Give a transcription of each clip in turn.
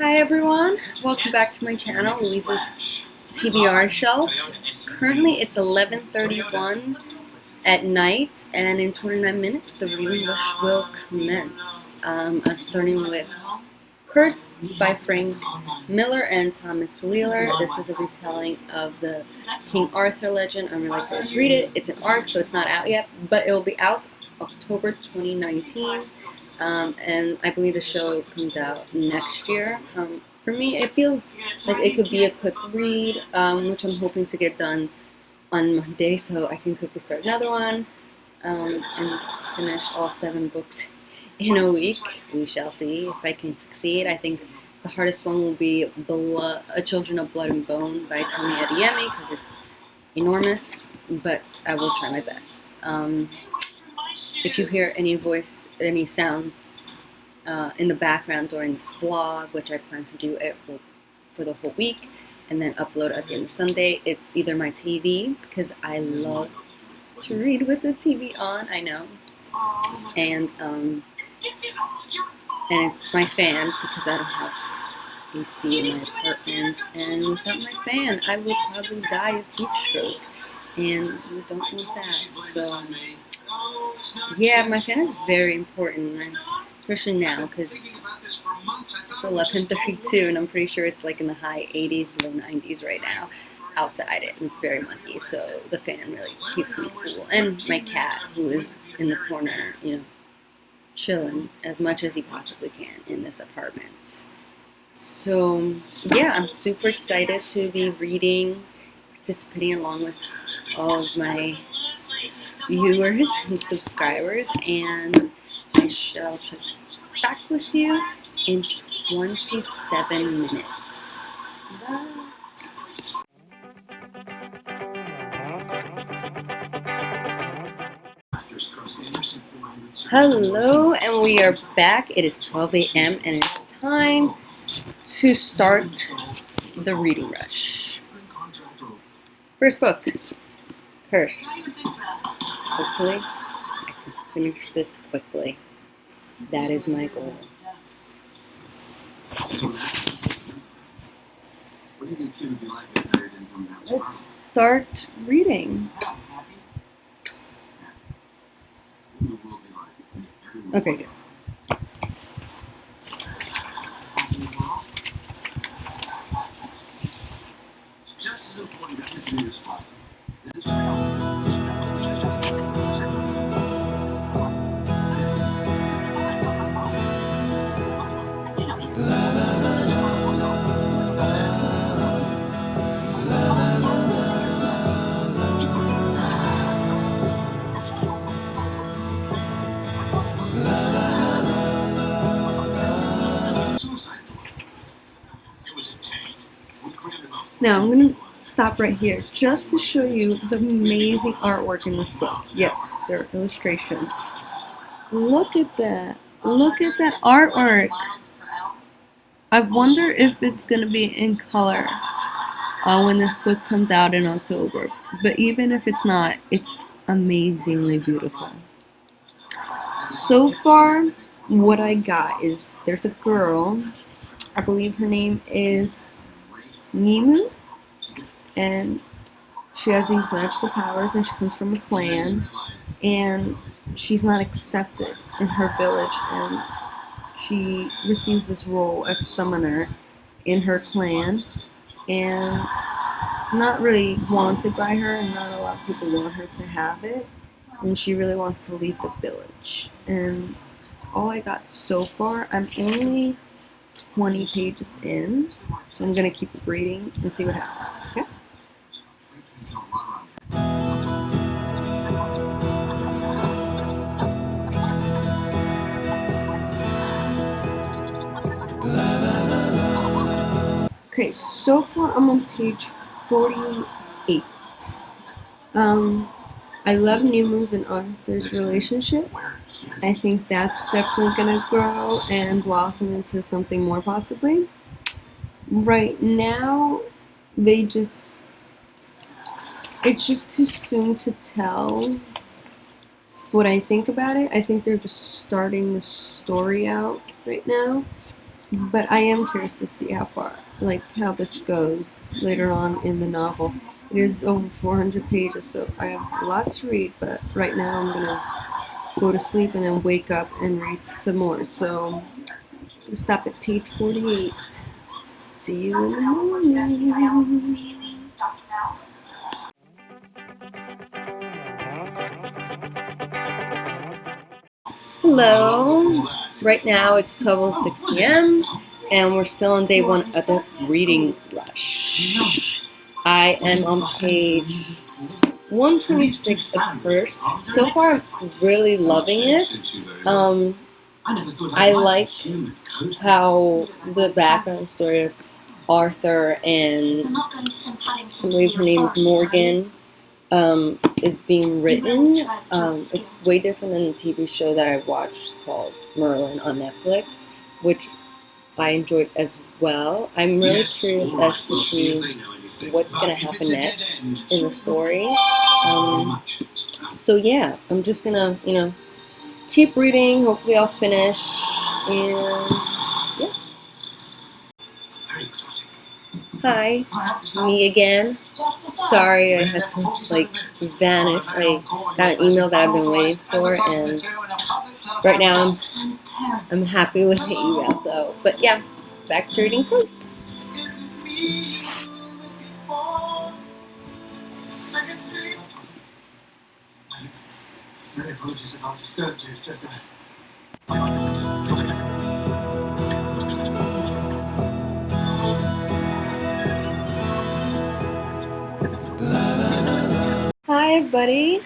Hi everyone, welcome back to my channel, Louisa's TBR shelf. Currently it's 11:31 at night, and in 29 minutes the reading rush will commence. I'm starting with Cursed by Frank Miller and Thomas Wheeler. This is a retelling of the King Arthur legend. I'm really excited to read it. It's an ARC, so it's not out yet, but it will be out October 2019. And I believe the show comes out next year. For me, it feels like it could be a quick read, which I'm hoping to get done on Monday, so I can quickly start another one and finish all 7 books in a week. We shall see if I can succeed. I think the hardest one will be Children of Blood and Bone by Tony Adeyemi, because it's enormous, but I will try my best. If you hear any sounds in the background during this vlog, which I plan to do for the whole week and then upload at the end of Sunday, it's either my TV, because I love to read with the TV on, I know, and it's my fan, because I don't have AC in my apartment, and without my fan I would probably die of heat stroke, and we don't want that. So yeah, my fan is very important, especially now, because it's 11:32 and I'm pretty sure it's like in the high 80s, low 90s right now outside it, and it's very muggy, so the fan really keeps me cool. And my cat, who is in the corner, chilling as much as he possibly can in this apartment. So yeah, I'm super excited to be reading, participating along with all of my viewers and subscribers, and I shall check back with you in 27 minutes. Bye. Hello, and we are back. It is 12 a.m. and it's time to start the reading rush. First book, Cursed. Hopefully I can finish this quickly. That is my goal. Let's start reading. Okay, good. Just as important to continue this process. Now I'm going to stop right here just to show you the amazing artwork in this book. Yes, there are illustrations. Look at that. Look at that artwork. I wonder if it's going to be in color when this book comes out in October. But even if it's not, it's amazingly beautiful. So far, what I got is there's a girl, I believe her name is Nimu, and she has these magical powers, and she comes from a clan, and she's not accepted in her village, and she receives this role as summoner in her clan, and it's not really wanted by her, and not a lot of people want her to have it, and she really wants to leave the village. And that's all I got so far. I'm only 20 pages in, so I'm going to keep reading and see what happens, okay? Okay, so far I'm on page 48. I love Nimu's and Arthur's relationship. I think that's definitely going to grow and blossom into something more possibly. Right now, it's just too soon to tell what I think about it. I think they're just starting the story out right now. but I am curious to see how this goes later on in the novel. It is over 400 pages, so I have a lot to read, but right now I'm gonna go to sleep and then wake up and read some more. So we'll stop at page 48. See you in the morning. Hello. Right now it's 12:06 p.m. and we're still on day one of the reading rush. I am on page 126 of Cursed. So far, I'm really loving it. I like how the background story of Arthur and I believe her name is Morgan is being written. It's way different than the TV show that I watched called Merlin on Netflix, which I enjoyed as well. I'm really curious as to see what's going to happen next in the story. So yeah, I'm just going to, keep reading. Hopefully I'll finish. And yeah. Hi, me again. Sorry I had to vanish. I got an email that I've been waiting for, and right now I'm happy with the email. So, but yeah, back to reading first. Apologies if I've disturbed you. It's just Hi, everybody.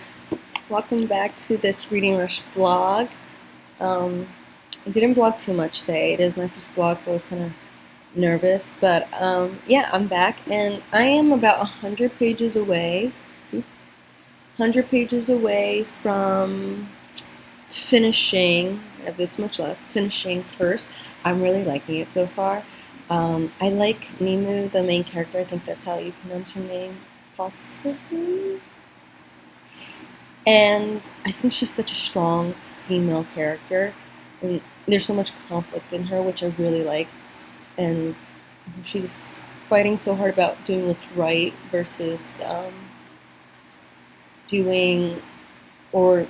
Welcome back to this Reading Rush vlog. I didn't blog too much today. It is my first vlog, so I was kind of nervous. But yeah, I'm back, and I am about 100 pages away. See? 100 pages away from finishing. I have this much left. Finishing Cursed. I'm really liking it so far. I like Mimu, the main character. I think that's how you pronounce her name, possibly. And I think she's such a strong female character, and there's so much conflict in her, which I really like. And she's fighting so hard about doing what's right versus doing or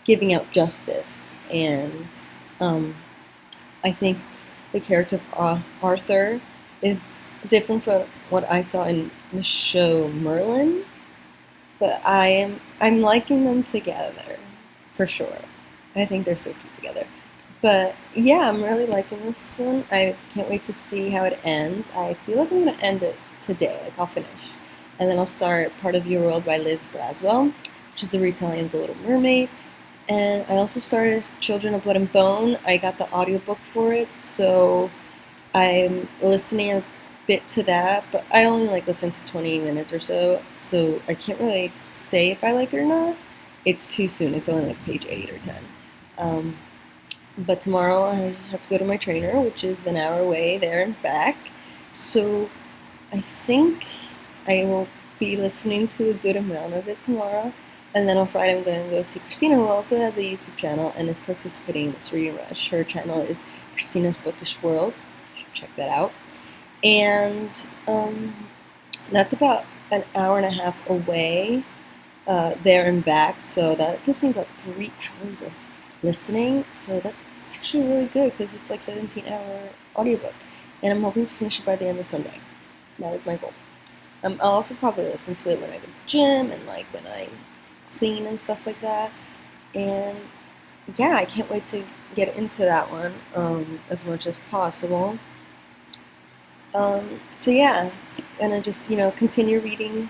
giving out justice. And I think the character of Arthur is different from what I saw in the show Merlin. But I'm liking them together, for sure. I think they're so cute together. But yeah, I'm really liking this one. I can't wait to see how it ends. I feel like I'm going to end it today, I'll finish. And then I'll start Part of Your World by Liz Braswell, which is a retelling of The Little Mermaid. And I also started Children of Blood and Bone. I got the audiobook for it, so I'm listening a bit to that, but I only listen to 20 minutes or so I can't really say if I like it or not. It's too soon. It's only page 8 or 10. But tomorrow I have to go to my trainer, which is an hour away there and back, so I think I will be listening to a good amount of it tomorrow. And then on Friday I'm going to go see Christina, who also has a YouTube channel and is participating in this reading rush. Her channel is Christina's Bookish World. You should check that out. And that's about an hour and a half away there and back, so that gives me about 3 hours of listening, so that's actually really good because it's 17-hour audiobook, and I'm hoping to finish it by the end of Sunday. That is my goal. I'll also probably listen to it when I go to the gym and when I clean and stuff like that. And yeah, I can't wait to get into that one as much as possible. So yeah, I'm gonna just continue reading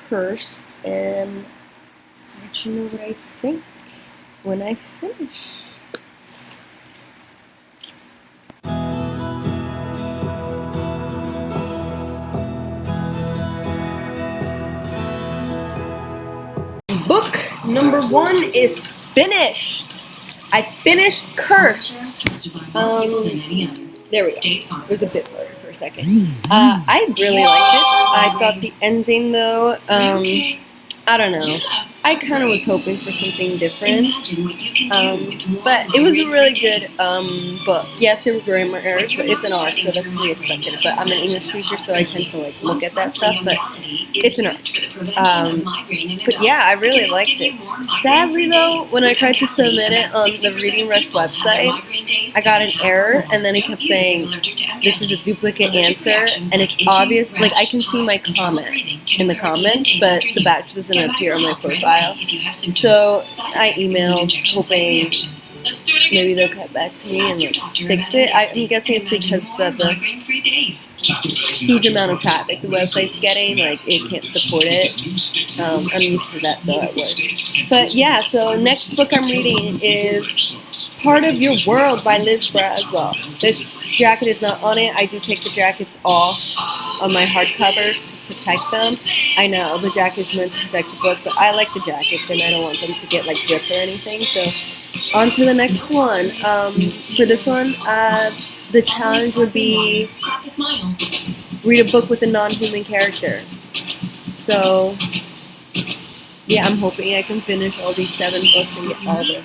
Cursed, and I'll let you know what I think when I finish. Book number 1 is finished. I finished Cursed. There we go. It was a bit blurry for a second. I really liked it. I thought the ending, though, I don't know. I kind of was hoping for something different, but it was a really good book. Yes, there were grammar errors, but it's an art, so that's to be expected. But I'm an English teacher, so I tend to like look at that stuff. But it's an art. But yeah, I really liked it. Sadly, though, when I tried to submit it on the Reading Rush website, I got an error, and then it kept saying, "This is a duplicate answer," and it's obvious. Like I can see my comment in the comments, but the badge doesn't appear on my profile. So I emailed, hoping maybe they'll get back to me and like fix it. I'm guessing it's because of the huge amount of traffic the website's getting. Like it can't support it. I'm used to that though at work. But yeah, so next book I'm reading is Part of Your World by Liz Braswell. The jacket is not on it. I do take the jackets off on my hardcovers to protect them. I know the jacket is meant to protect the book, but I like the jackets and I don't want them to get like ripped or anything. So on to the next one. For this one, the challenge would be read a book with a non-human character. So yeah, I'm hoping I can finish all these 7 books and get all the...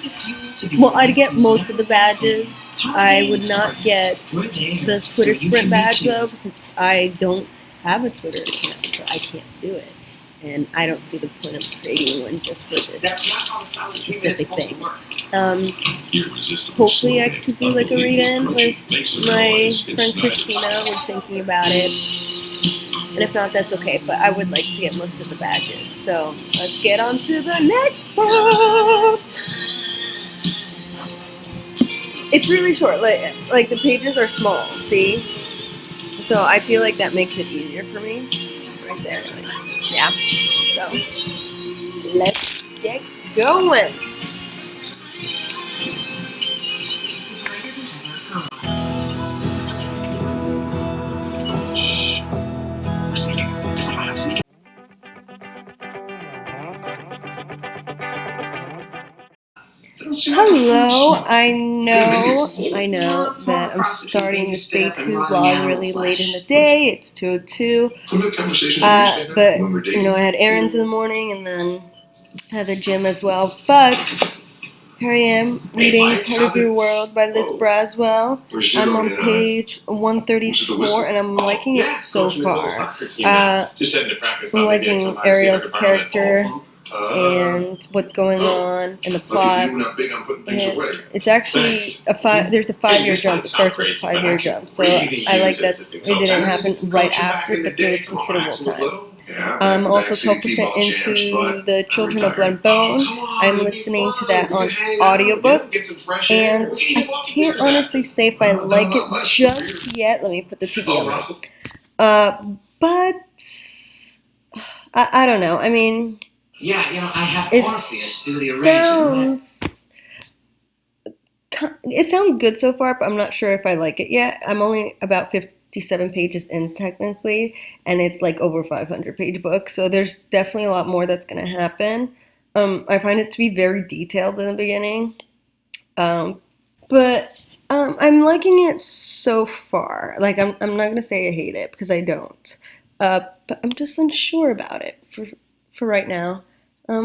Well, I'd get most of the badges. I would not get the Twitter Sprint badge, though, because I don't have a Twitter account, so I can't do it. And I don't see the point of creating one just for this specific thing. Hopefully I could do like a read-in with my friend Christina. We're thinking about it. And if not, that's okay, but I would like to get most of the badges. So let's get on to the next book. It's really short, like the pages are small, see? So I feel like that makes it easier for me. Right there, yeah. So let's get going. Hello, I know that I'm starting this day 2 vlog really late in the day. It's 2:02. But, you know, I had errands in the morning and then had the gym as well. But here I am reading Part of Your World by Liz Braswell. I'm on page 134 and I'm liking it so far. I'm liking Ariel's character and what's going on in the plot. And it's actually there's a 5-year jump. It starts with a 5-year jump. So I like that it didn't happen right after, but there was considerable time. I'm also 12% into The Children of Blood and Bone. I'm listening to that on audiobook. And I can't honestly say if I like it just yet. Let me put the TV on. But I don't know. I mean, it sounds good so far, but I'm not sure if I like it yet. I'm only about 57 pages in technically, and it's like over 500-page book, so there's definitely a lot more that's going to happen. I find it to be very detailed in the beginning, but I'm liking it so far. Like I'm not going to say I hate it because I don't, but I'm just unsure about it for right now.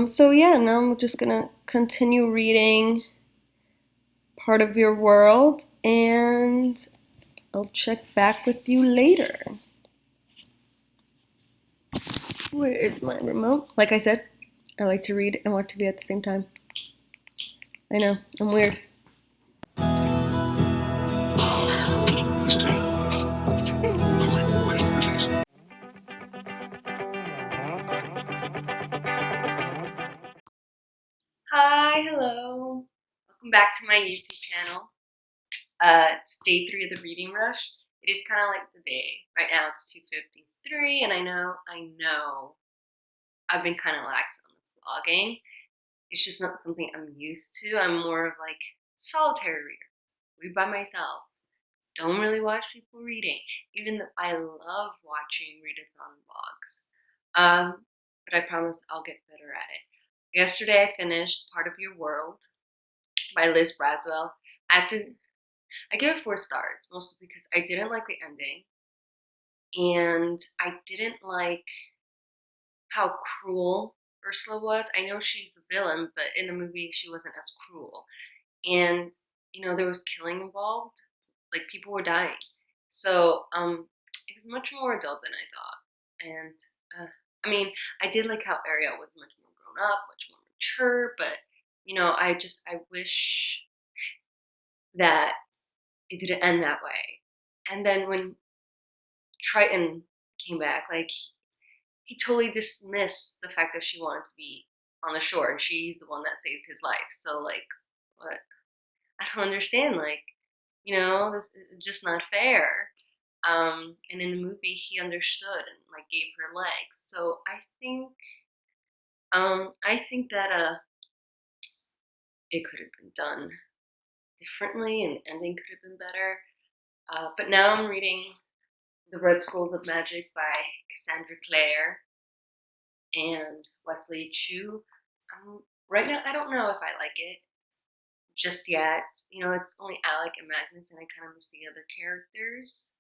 So yeah, now I'm just going to continue reading Part of Your World, and I'll check back with you later. Where is my remote? Like I said, I like to read and watch TV at the same time. I know, I'm weird. Hi, hello. Welcome back to my YouTube channel. It's day 3 of the reading rush. It is kind of like the day. Right now it's 2:53, and I know I've been kind of lax on the vlogging. It's just not something I'm used to. I'm more of like solitary reader. Read by myself. Don't really watch people reading, even though I love watching readathon vlogs. But I promise I'll get better at it. Yesterday I finished Part of Your World by Liz Braswell. I give it 4 stars, mostly because I didn't like the ending, and I didn't like how cruel Ursula was. I know she's the villain, but in the movie she wasn't as cruel. And there was killing involved. Like people were dying. So it was much more adult than I thought. And I mean, I did like how Ariel was much more grown up, much more mature. But I wish that it didn't end that way. And then when Triton came back, like he totally dismissed the fact that she wanted to be on the shore, and she's the one that saved his life. So like, what? I don't understand. Like, this is just not fair. And in the movie, he understood and like gave her legs. So I think that it could have been done differently, and the ending could have been better. But now I'm reading The Red Scrolls of Magic by Cassandra Clare and Wesley Chu. Right now, I don't know if I like it just yet. It's only Alec and Magnus, and I kind of miss the other characters.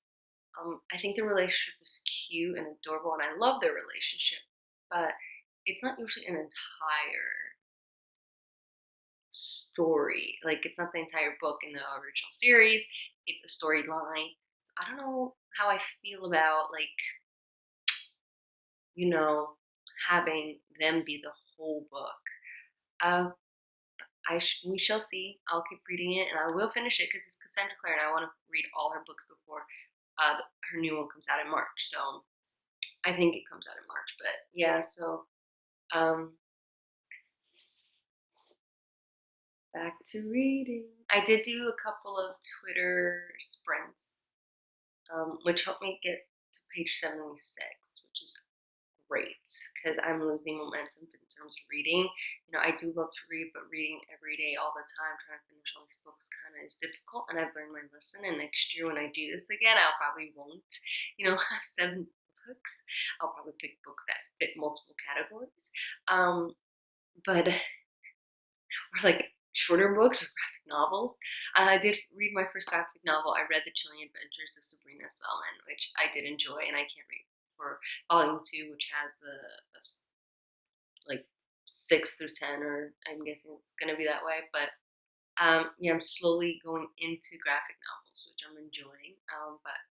I think the relationship is cute and adorable, and I love their relationship, but it's not usually an entire story. Like, it's not the entire book in the original series. It's a storyline. So I don't know how I feel about, like, having them be the whole book. We shall see. I'll keep reading it, and I will finish it because it's Cassandra Clare, and I want to read all her books before her new one comes out in March. So I think it comes out in March. But yeah, so back to reading. I did do a couple of Twitter sprints, which helped me get to page 76, which is great because I'm losing momentum in terms of reading. I do love to read, but reading every day all the time, trying to finish all these books kind of is difficult, and I've learned my lesson. And next year when I do this again, I'll probably won't, have 7 books. I'll probably pick books that fit multiple categories. But or like shorter books or graphic novels. I did read my first graphic novel. I read The Chilling Adventures of Sabrina Spellman, which I did enjoy, and I can't wait for volume 2, which has the like 6 through 10, or I'm guessing it's gonna be that way. But yeah, I'm slowly going into graphic novels, which I'm enjoying. But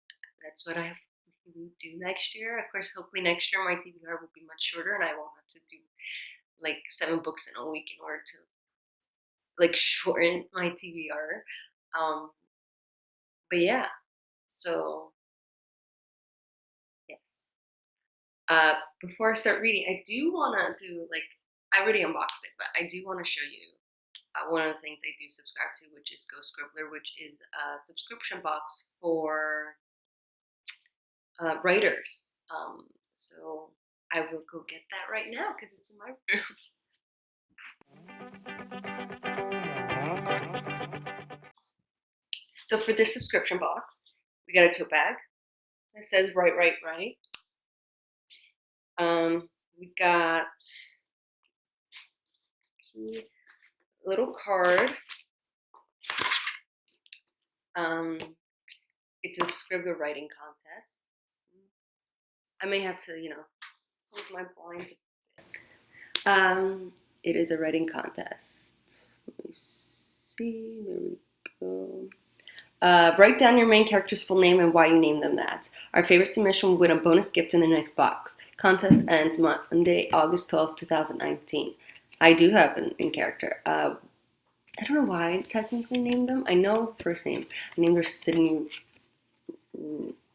that's what I do next year. Of course, hopefully next year my TBR will be much shorter, and I won't have to do like 7 books in a week in order to like shorten my TBR. But yeah, so yes. Before I start reading, I do want to do I already unboxed it, but I do want to show you one of the things I do subscribe to, which is Go Scribbler, which is a subscription box for writers. So I will go get that right now because it's in my room. So for this subscription box, we got a tote bag that says "Write, Write, Write." We got a little card. It's a Scribbler writing contest. I may have to, close my blinds a bit. It is a writing contest. Let me see. There we go. Write down your main character's full name and why you named them that. Our favorite submission will win a bonus gift in the next box. Contest ends Monday, August 12th, 2019. I do have an in character. I don't know why I technically named them. I know first name. I named her Sydney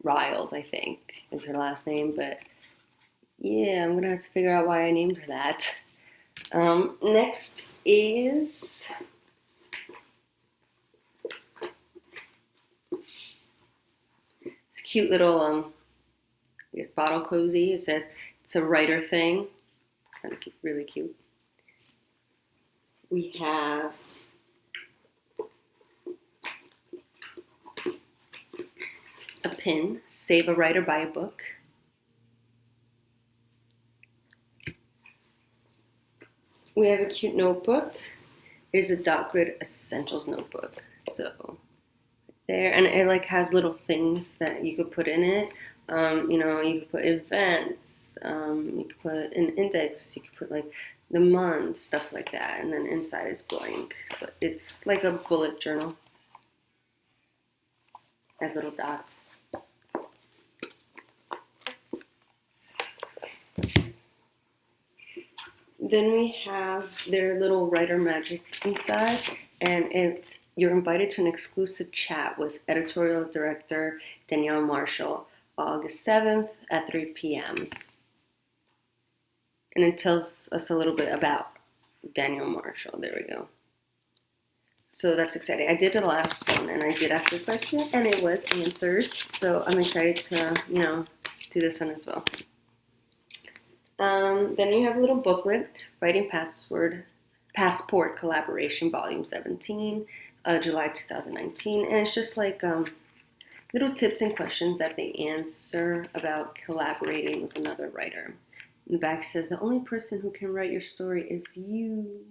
Riles, I think, is her last name. But yeah, I'm going to have to figure out why I named her that. Next is... this cute little, bottle cozy. It says it's a writer thing. It's kind of cute, really cute. We have a pin, Save a Writer, Buy a Book. We have a cute notebook. It is a Dot Grid Essentials notebook. So there, and it has little things that you could put in it. You could put events, you could put an index, you could put like the month, stuff like that, and then inside is blank. But it's like a bullet journal, has little dots. Then we have their little writer magic inside, and you're invited to an exclusive chat with editorial director Danielle Marshall, August 7th at 3 p.m. And it tells us a little bit about Danielle Marshall. There we go. So that's exciting. I did the last one, and I did ask the question, and it was answered. So I'm excited to, do this one as well. Then you have a little booklet, Writing Passport Collaboration, Volume 17, July 2019. And it's just like little tips and questions that they answer about collaborating with another writer. And the back says, the only person who can write your story is you.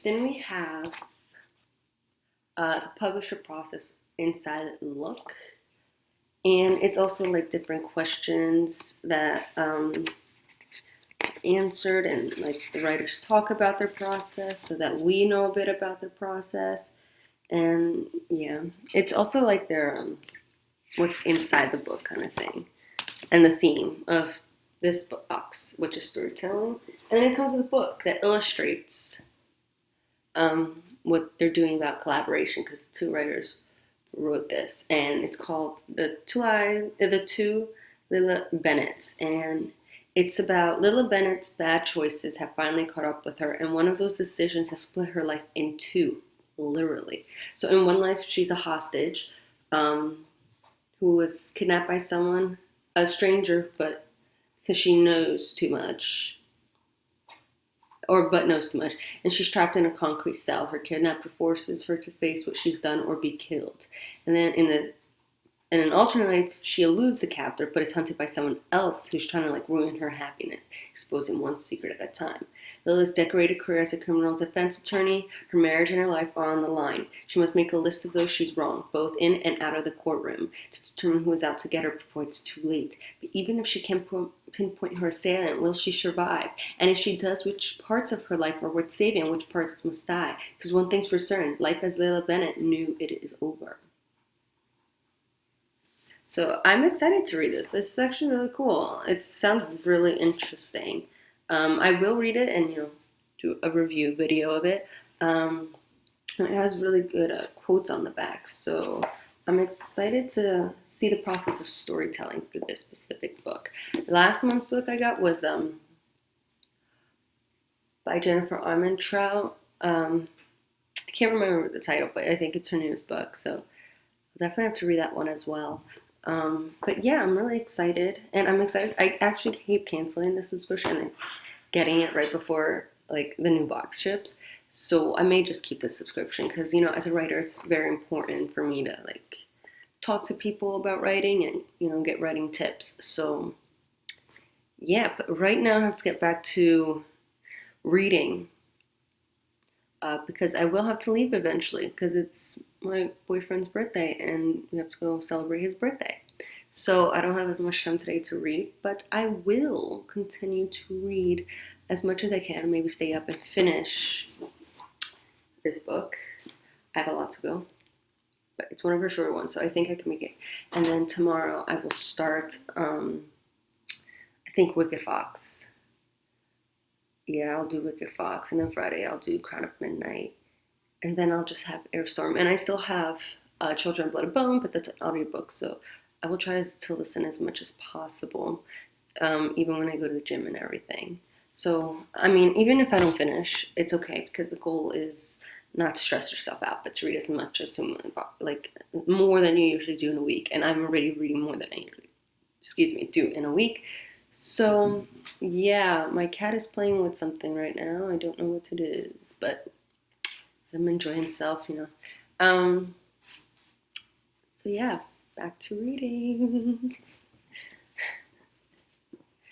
Then we have the publisher process inside look. And it's also like different questions that answered, and like the writers talk about their process so that we know a bit about their process. And yeah, it's also like their what's inside the book kind of thing, and the theme of this box, which is storytelling. And then it comes with a book that illustrates what they're doing about collaboration, because two writers wrote this, and it's called the two Lila Bennetts, and it's about Lila Bennett's bad choices have finally caught up with her, and one of those decisions has split her life in two, literally. So in one life, she's a hostage who was kidnapped by someone, a stranger, but because she knows too much, but knows too much, and she's trapped in a concrete cell. Her kidnapper forces her to face what she's done or be killed. And then in an alternate life, she eludes the captor, but is hunted by someone else who's trying to like ruin her happiness, exposing one secret at a time. Lila's decorated career as a criminal defense attorney, her marriage and her life are on the line. She must make a list of those she's wronged, both in and out of the courtroom, to determine who is out to get her before it's too late. But even if she can pinpoint her assailant, will she survive? And if she does, which parts of her life are worth saving and which parts must die? Because one thing's for certain, life as Lila Bennett knew it is over. So I'm excited to read this. This is actually really cool. It sounds really interesting. I will read it and do a review video of it. And it has really good quotes on the back. So I'm excited to see the process of storytelling through this specific book. Last month's book I got was by Jennifer Armentrout. I can't remember the title, but I think it's her newest book. So I'll definitely have to read that one as well. But yeah, I'm really excited, and I'm excited. I actually keep canceling the subscription and getting it right before like the new box ships. So I may just keep the subscription because as a writer, it's very important for me to like talk to people about writing and get writing tips. So yeah, but right now I have to get back to reading because I will have to leave eventually because it's my boyfriend's birthday and we have to go celebrate his birthday. So I don't have as much time today to read, but I will continue to read as much as I can, maybe stay up and finish this book. I have a lot to go, but it's one of her shorter ones, so I think I can make it. And then tomorrow I will start, I think, Wicked Fox. Yeah, I'll do Wicked Fox, and then Friday I'll do Crown of Midnight, and then I'll just have Airstorm, and I still have Children of Blood and Bone, but that's an audiobook, so I will try to listen as much as possible, even when I go to the gym and everything. So, I mean, even if I don't finish, it's okay, because the goal is not to stress yourself out, but to read as much as more than you usually do in a week, and I'm already reading more than I usually, do in a week. So, yeah, my cat is playing with something right now. I don't know what it is, but let him enjoy himself, So, yeah, back to reading.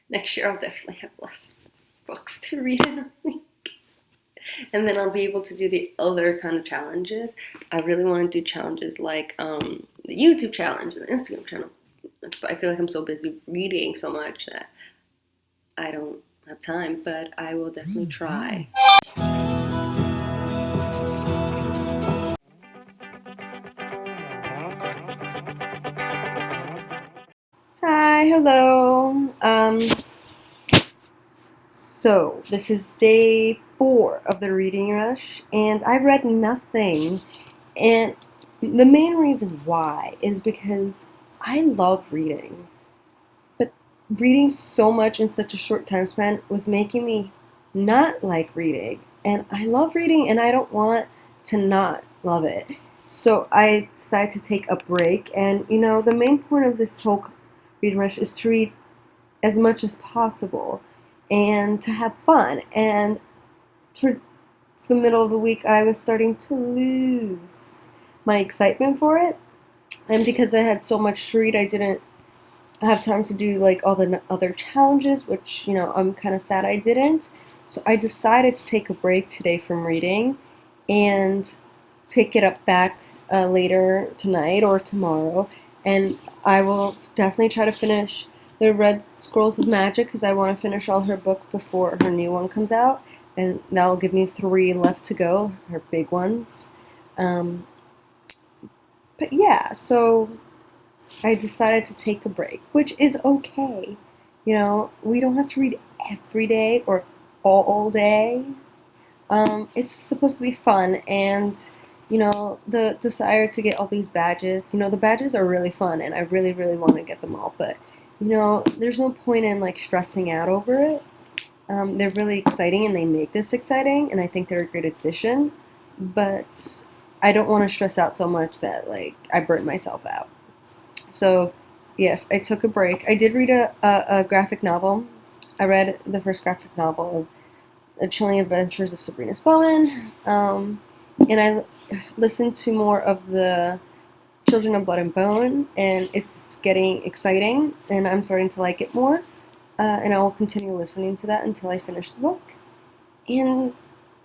Next year, I'll definitely have less books to read in a week. And then I'll be able to do the other kind of challenges. I really want to do challenges like the YouTube challenge and the Instagram channel. I feel like I'm so busy reading so much that I don't have time, but I will definitely try. Hi, hello. So this is day 4 of the reading rush, and I read nothing. And the main reason why is because I love reading. But reading so much in such a short time span was making me not like reading. And I love reading and I don't want to not love it. So I decided to take a break. And the main point of this whole reading rush is to read as much as possible and to have fun. And towards the middle of the week, I was starting to lose my excitement for it. And because I had so much to read, I didn't have time to do like all the other challenges, which I'm kind of sad I didn't. So I decided to take a break today from reading and pick it up back later tonight or tomorrow. And I will definitely try to finish the Red Scrolls of Magic because I want to finish all her books before her new one comes out. And that'll give me 3 left to go, her big ones. But yeah, so I decided to take a break, which is okay. We don't have to read every day or all day. It's supposed to be fun, and the desire to get all these badges. The badges are really fun, and I really, really want to get them all. But there's no point in like stressing out over it. They're really exciting, and they make this exciting, and I think they're a great addition. But I don't want to stress out so much that like I burn myself out. So, yes, I took a break. I did read a graphic novel. I read the first graphic novel of The Chilling Adventures of Sabrina Spellman. And I listened to more of the Children of Blood and Bone, and it's getting exciting, and I'm starting to like it more. And I will continue listening to that until I finish the book. And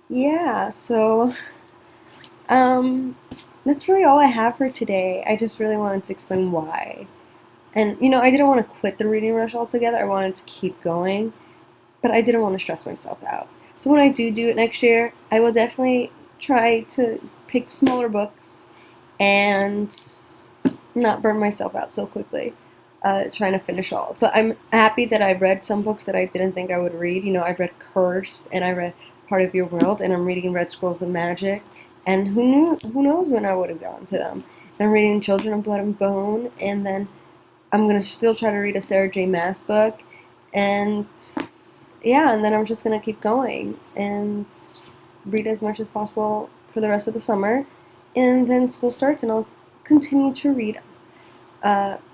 yeah, so that's really all I have for today. I just really wanted to explain why. And, I didn't want to quit the reading rush altogether. I wanted to keep going, but I didn't want to stress myself out. So when I do it next year, I will definitely try to pick smaller books and not burn myself out so quickly trying to finish all. But I'm happy that I read some books that I didn't think I would read. I read Cursed, and I read Part of Your World, and I'm reading Red Scrolls of Magic. And who knows when I would have gotten to them. And I'm reading Children of Blood and Bone, and then I'm going to still try to read a Sarah J. Maas book. And yeah, and then I'm just going to keep going and read as much as possible for the rest of the summer. And then school starts, and I'll continue to read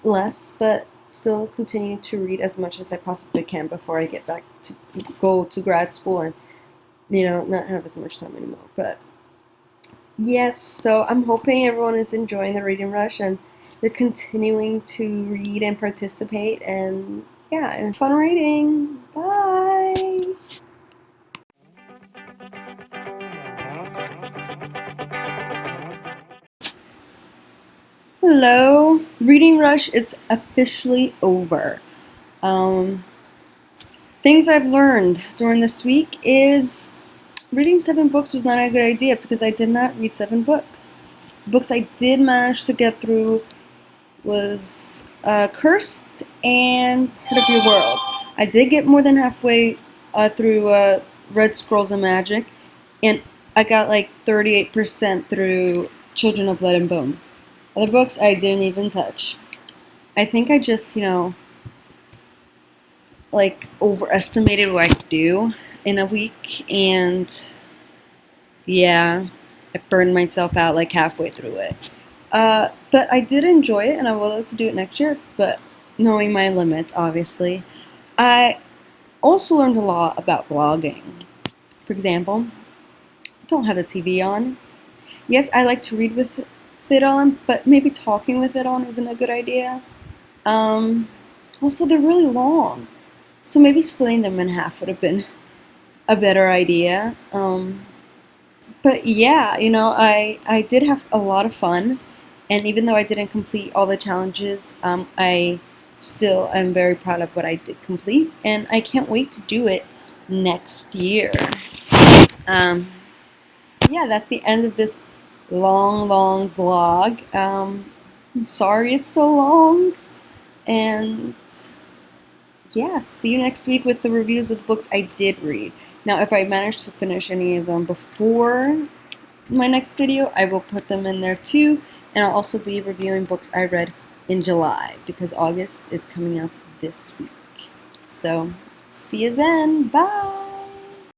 less, but still continue to read as much as I possibly can before I get back to go to grad school and, not have as much time anymore. But yes, so I'm hoping everyone is enjoying the reading rush and they're continuing to read and participate, and yeah, and fun reading. Bye! Hello! Reading rush is officially over. Things I've learned during this week is reading 7 books was not a good idea because I did not read 7 books. The books I did manage to get through was Cursed and Part of Your World. I did get more than halfway through Red Scrolls of Magic, and I got like 38% through Children of Blood and Bone. Other books I didn't even touch. I think I just, like overestimated what I could do in a week, and yeah, I burned myself out like halfway through it. But I did enjoy it, and I would love to do it next year, but knowing my limits, obviously. I also learned a lot about blogging. For example, don't have the TV on. Yes, I like to read with it on, but maybe talking with it on isn't a good idea. Also, they're really long, so maybe splitting them in half would have been a better idea. But yeah, I did have a lot of fun, And even though I didn't complete all the challenges, I still am very proud of what I did complete, and I can't wait to do it next year. Um, yeah, that's the end of this long vlog. I'm sorry it's so long, and yeah, see you next week with the reviews of the books I did read. Now, if I manage to finish any of them before my next video, I will put them in there too, and I'll also be reviewing books I read in July, because August is coming up this week. So, see you then. Bye!